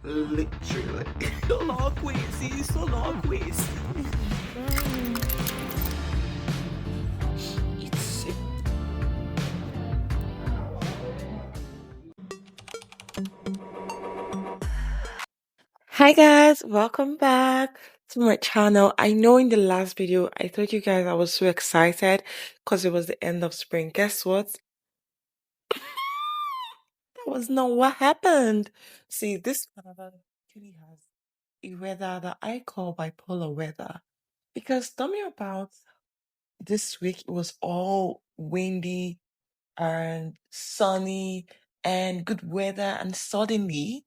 literally. Solo quiz, solo quiz. It's Hi guys, welcome back to my channel. I know in the last video I told you guys I was so excited because it was the end of spring. Guess what? That was not what happened. See, this Canada really has a weather that I call bipolar weather. Because tell me about this week, it was all windy and sunny and good weather, and suddenly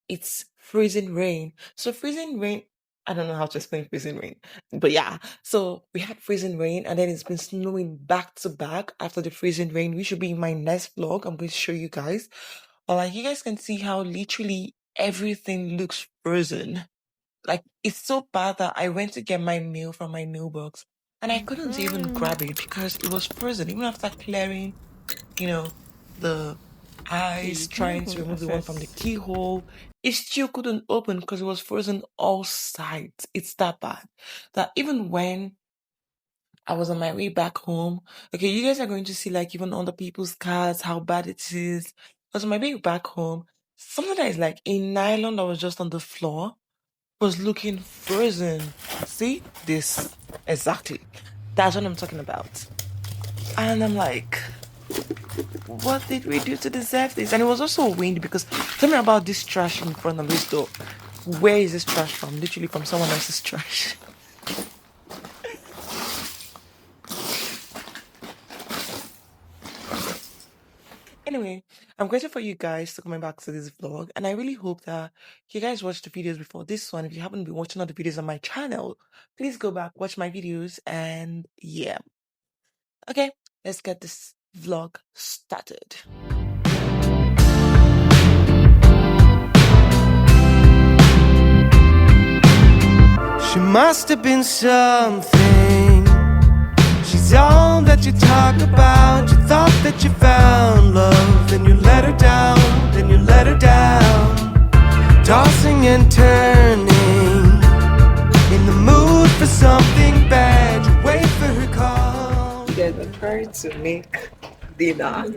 it's freezing rain. So freezing rain, I don't know how to explain freezing rain, but yeah. So we had freezing rain, and then it's been snowing back to back after the freezing rain, which should be in my next vlog. I'm going to show you guys. But like you guys can see how literally everything looks frozen. Like it's so bad that I went to get my mail from my mailbox and I couldn't even grab it because it was frozen. Even after clearing, you know, the eyes, trying to remove the one from the keyhole, it still couldn't open because it was frozen all sides. It's that bad that even when I was on my way back home, okay, you guys are going to see like even other people's cars how bad it is. Because on my way back home, something that is like a nylon that was just on the floor was looking frozen. See this exactly. That's what I'm talking about. And I'm like, what did we do to deserve this? And it was also windy because tell me about this trash in front of this door. Where is this trash from? Literally from someone else's trash. Anyway, I'm grateful for you guys to coming back to this vlog, and I really hope that you guys watched the videos before this one. If you haven't been watching all the videos on my channel, please go back, watch my videos, and yeah. Okay, let's get this vlog started. She must have been something. She's all that you talk about. You thought that you found love, then you let her down, then you let her down. Tossing and turning, in the mood for something bad. You wait for her call. You guys are trying to make dinner.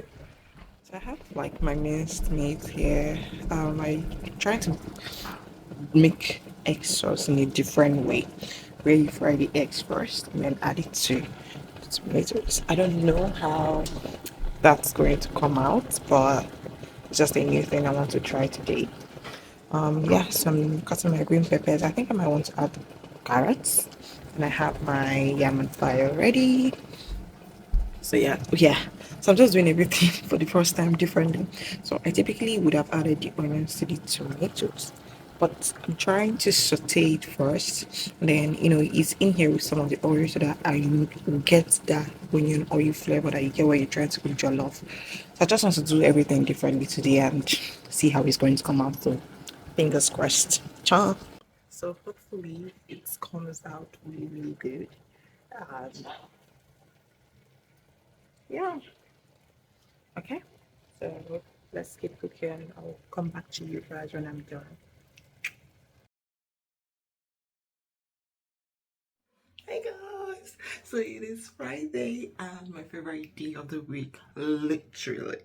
So I have like my minced meat here. I trying to make egg sauce in a different way, where you fry the eggs first and then add it to tomatoes. I don't know how that's going to come out, but it's just a new thing I want to try today. Yeah, so I'm cutting my green peppers. I think I might want to add carrots, and I have my yam and fire ready. So yeah. So I'm just doing everything for the first time differently. So I typically would have added the onions to the tomatoes, but I'm trying to saute it first. And then it's in here with some of the oil so that I will get that onion oil flavor that you get when you're trying to cook jollof. So I just want to do everything differently today and see how it's going to come out. So fingers crossed. Ciao. So hopefully it comes out really, really good. Yeah. Okay, so let's keep cooking. I'll come back to you guys when I'm done. Hey guys! So it is Friday and my favorite day of the week, literally.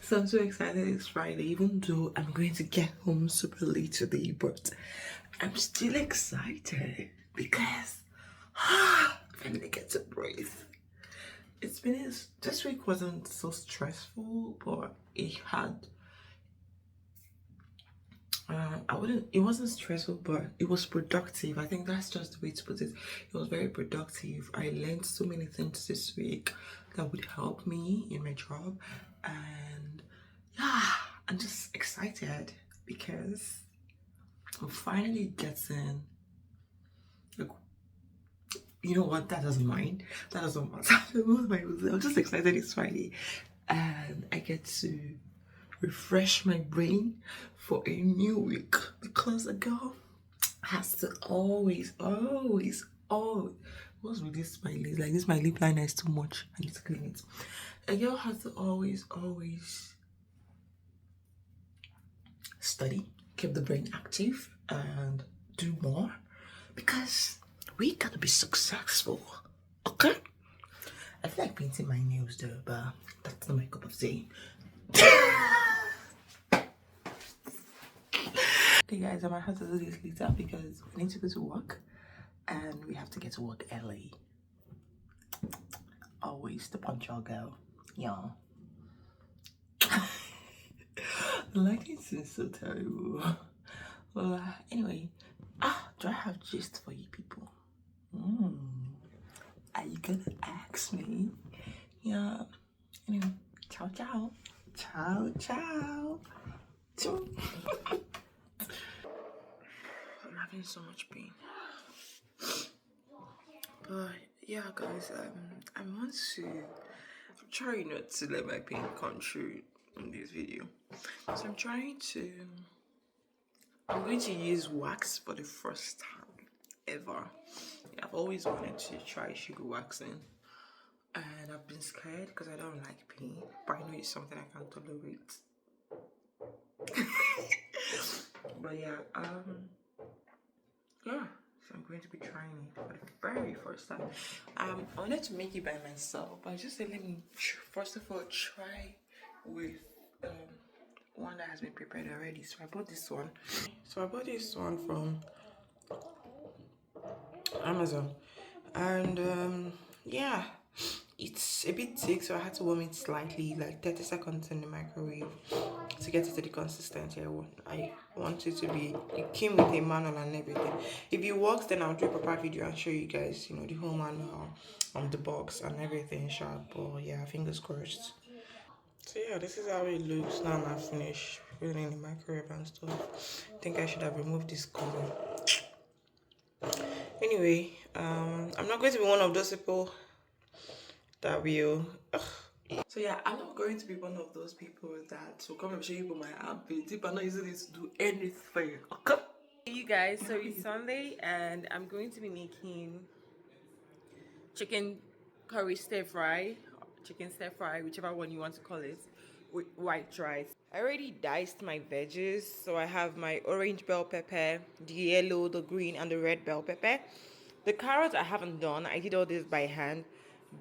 So I'm so excited it's Friday, even though I'm going to get home super late today, but I'm still excited because I finally get to breathe. This week wasn't so stressful, but it wasn't stressful, but it was productive. I think that's just the way to put it. It was very productive. I learned so many things this week that would help me in my job. And yeah, I'm just excited because I'm finally getting, like, you know what, that doesn't mind. That doesn't matter. I'm just excited it's Friday. And I get to refresh my brain for a new week because a girl has to always. What's with this smiley? Like this, my lip liner is too much. I need to clean it. A girl has to always study, keep the brain active, and do more because we gotta be successful. Okay? I feel like painting my nails though, but that's not my cup of tea. Okay, guys, I might have to do this later because we need to go to work and we have to get to work early. Always the punctual girl. Yeah. The lighting seems so terrible. Well, anyway, do I have gist for you people? Are you gonna ask me? Yeah. Anyway, ciao, ciao. Ciao, ciao. I'm having so much pain. But yeah, guys, I want to try not to let my pain come through in this video. So I'm going to use wax for the first time ever. Yeah, I've always wanted to try sugar waxing, and I've been scared because I don't like pain, but I know it's something I can tolerate. But yeah, yeah, so I'm going to be trying it for the very first time. I wanted to make it by myself, but I just said let me first of all try with one that has been prepared already. So I bought this one. So I bought this one from Amazon, and yeah, it's a bit thick, so I had to warm it slightly, like 30 seconds in the microwave to get it to the consistency I want it to be. It came with a manual and everything. If it works, then I'll do a proper video and show you guys, you know, the whole manual on the box and everything sharp. But yeah, fingers crossed. So yeah, this is how it looks now. I'm finished putting in the microwave and stuff. I think I should have removed this cover. Anyway, I'm not going to be one of those people that will. So yeah, I'm not going to be one of those people that will come and show you my armpit if I'm not using it to do anything. Okay? Hey you guys, so it's Sunday and I'm going to be making chicken curry stir fry, chicken stir fry, whichever one you want to call it, with white rice. I already diced my veggies, so I have my orange bell pepper, the yellow, the green, and the red bell pepper. The carrots I haven't done. I did all this by hand,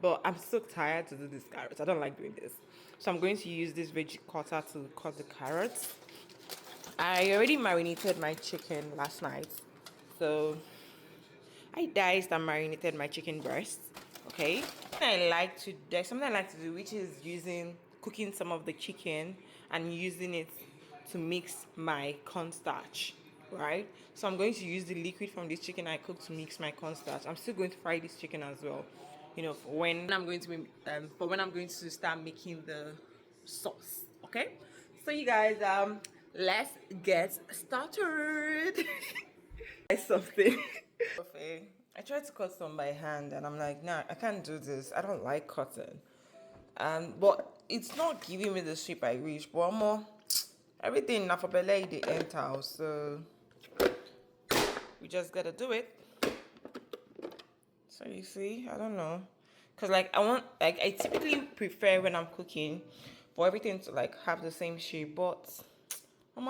but I'm so tired to do these carrots. I don't like doing this. So I'm going to use this veggie cutter to cut the carrots. I already marinated my chicken last night. So I diced and marinated my chicken breast. Okay. There's something I like to do, which is cooking some of the chicken and using it to mix my cornstarch, right? So I'm going to use the liquid from this chicken I cooked to mix my cornstarch. I'm still going to fry this chicken as well, you know, for when I'm going to start making the sauce. Okay. So you guys, let's get started. Something. I tried to cut some by hand and I'm like, nah, I can't do this. I don't like cutting. But it's not giving me the shape I wish. But more everything now for belay the enter, so we just gotta do it. So you see, I don't know. Cause like I typically prefer when I'm cooking for everything to like have the same shape, but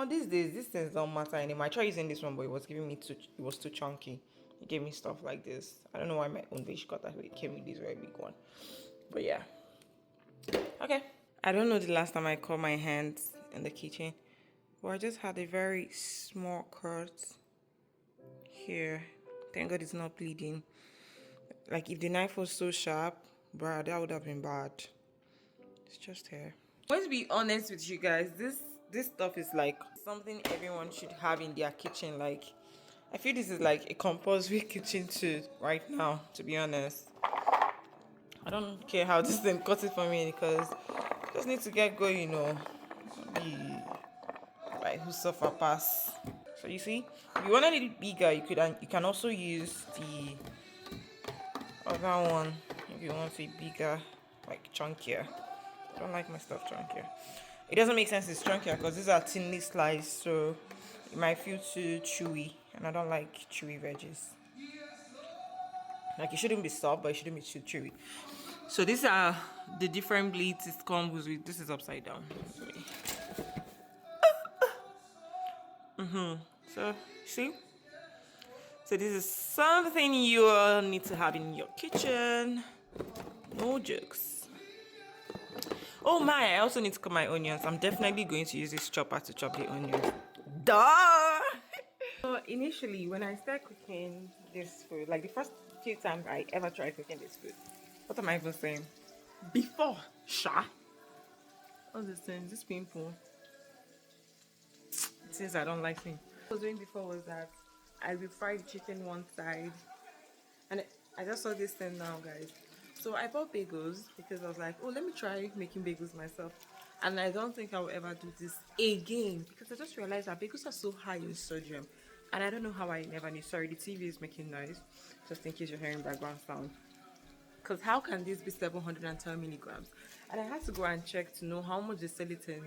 these days these things don't matter anymore. I tried using this one, but it was too chunky. It gave me stuff like this. I don't know why my own dish cutter came with this very big one. But yeah. Okay. I don't know the last time I cut my hands in the kitchen. But I just had a very small cut here. Thank God it's not bleeding. Like if the knife was so sharp, bruh, that would have been bad. It's just here. I'm going to be honest with you guys. This stuff is like something everyone should have in their kitchen. Like I feel this is like a compulsory kitchen tool right now, to be honest. I don't care how this thing cuts it for me because I just need to get going, you know. Right, who suffer pass. So you see, if you want a little bigger, you can also use the other one if you want it bigger, like chunkier. I don't like my stuff chunkier. It doesn't make sense it's chunkier because these are thinly sliced, so it might feel too chewy, and I don't like chewy veggies. Like it shouldn't be soft, but it shouldn't be too chewy. So these are the different bleeds it comes with. This is upside down. So, see? So this is something you all need to have in your kitchen. No jokes. Oh my, I also need to cut my onions. I'm definitely going to use this chopper to chop the onions. Duh! So initially, when I started cooking this food, like the first few times I ever tried cooking this food, what am I even saying? Before, Sha, all these things, this pimple, since I don't like things. What I was doing before was that I will fry the chicken one side, and I just saw this thing now, guys. So I bought bagels because I was like, oh, let me try making bagels myself. And I don't think I will ever do this again because I just realized that bagels are so high in sodium. And I don't know how I never knew. Sorry, the TV is making noise, just in case you're hearing background sound. Because how can this be 710 milligrams? And I had to go and check to know how much they sell it in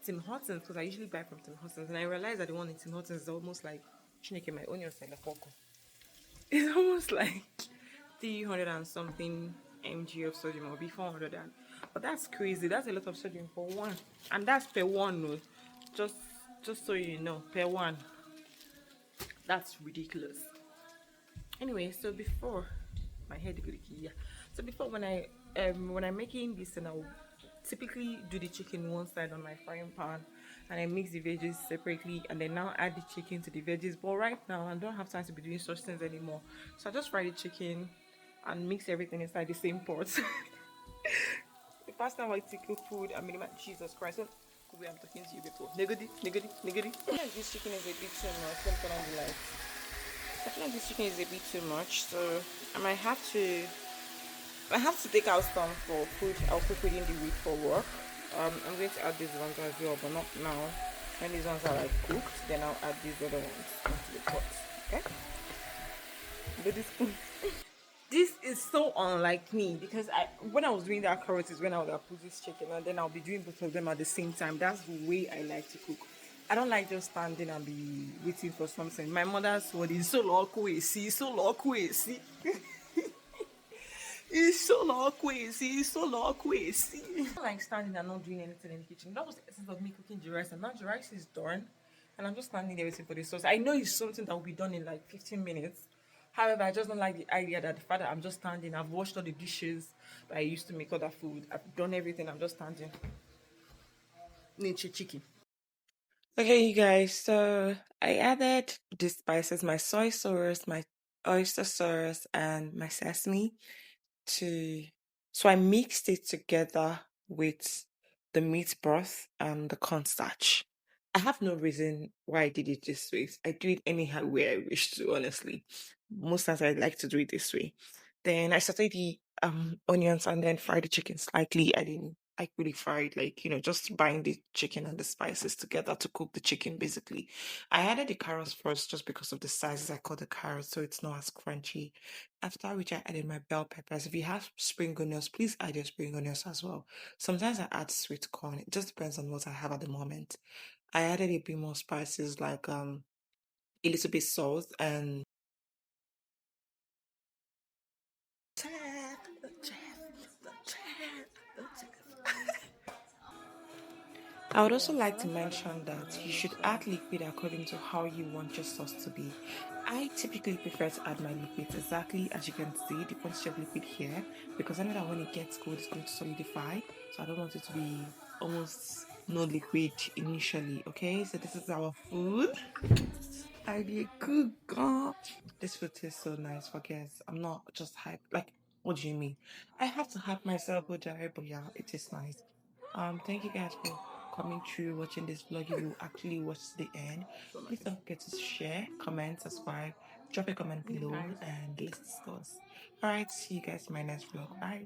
Tim Hortons because I usually buy from Tim Hortons. And I realized that the one in Tim Hortons is almost like Chineke, my onion seller. It's almost like 300 and something mg of sodium, or be 400 and, but that's crazy. That's a lot of sodium for one, and that's per one. No, just just so you know, per one. That's ridiculous. Anyway, so before my head yeah. So before when I'm making this, and I'll typically do the chicken one side on my frying pan, and I mix the veggies separately, and then now add the chicken to the veggies. But right now I don't have time to be doing such things anymore, so I just fry the chicken and mix everything inside the same pot. The first time I cook food, I mean, Jesus Christ, what way I'm talking to you before? Negodi, negodi, negodi. I feel like this chicken is a bit too much. Let me turn on the light. I feel like this chicken is a bit too much, so I might have to. I have to take out some for food. I'll cook within the week for work. I'm going to add these ones as well, but not now. When these ones are like cooked, then I'll add these other ones into the pot. Okay? But this this is so unlike me because when I was doing that carrot is when I would have put this chicken and then I'll be doing both of them at the same time. That's the way I like to cook. I don't like just standing and be waiting for something. My mother's word is so local, so local, see. It's so long crazy. It's so long crazy. I don't like standing and not doing anything in the kitchen. That was the essence of me cooking the rice, and now the rice is done, and I'm just standing there waiting for the sauce. I know it's something that will be done in like 15 minutes. However, I just don't like the idea that the fact that I'm just standing. I've washed all the dishes that I used to make other food. I've done everything. I'm just standing. Nature chicken. Okay, you guys. So I added the spices: my soy sauce, my oyster sauce, and my sesame to so I mixed it together with the meat broth and the cornstarch. I have no reason why I did it this way. I do it anyhow way I wish to, honestly. Most times I like to do it this way. Then I started the onions and then fried the chicken slightly. I didn't like really fried, like just bind the chicken and the spices together to cook the chicken basically. I added the carrots first just because of the sizes I cut the carrots so it's not as crunchy. After which I added my bell peppers. If you have spring onions, please add your spring onions as well. Sometimes I add sweet corn. It just depends on what I have at the moment. I added a bit more spices like a little bit salt and I would also like to mention that you should add liquid according to how you want your sauce to be. I typically prefer to add my liquids exactly as you can see the quantity of liquid here because I know that when it gets cold it's going to solidify. So I don't want it to be almost no liquid initially. Okay, so this is our food. I did cook. God. This food tastes so nice for guests. I'm not just hype. Like, what do you mean? I have to hype myself, but yeah, it is nice. Thank you guys for coming through, watching this vlog. If you actually watch the end, please don't forget to share, comment, subscribe, drop a comment below, and let's discuss. All right, see you guys in my next vlog. Bye.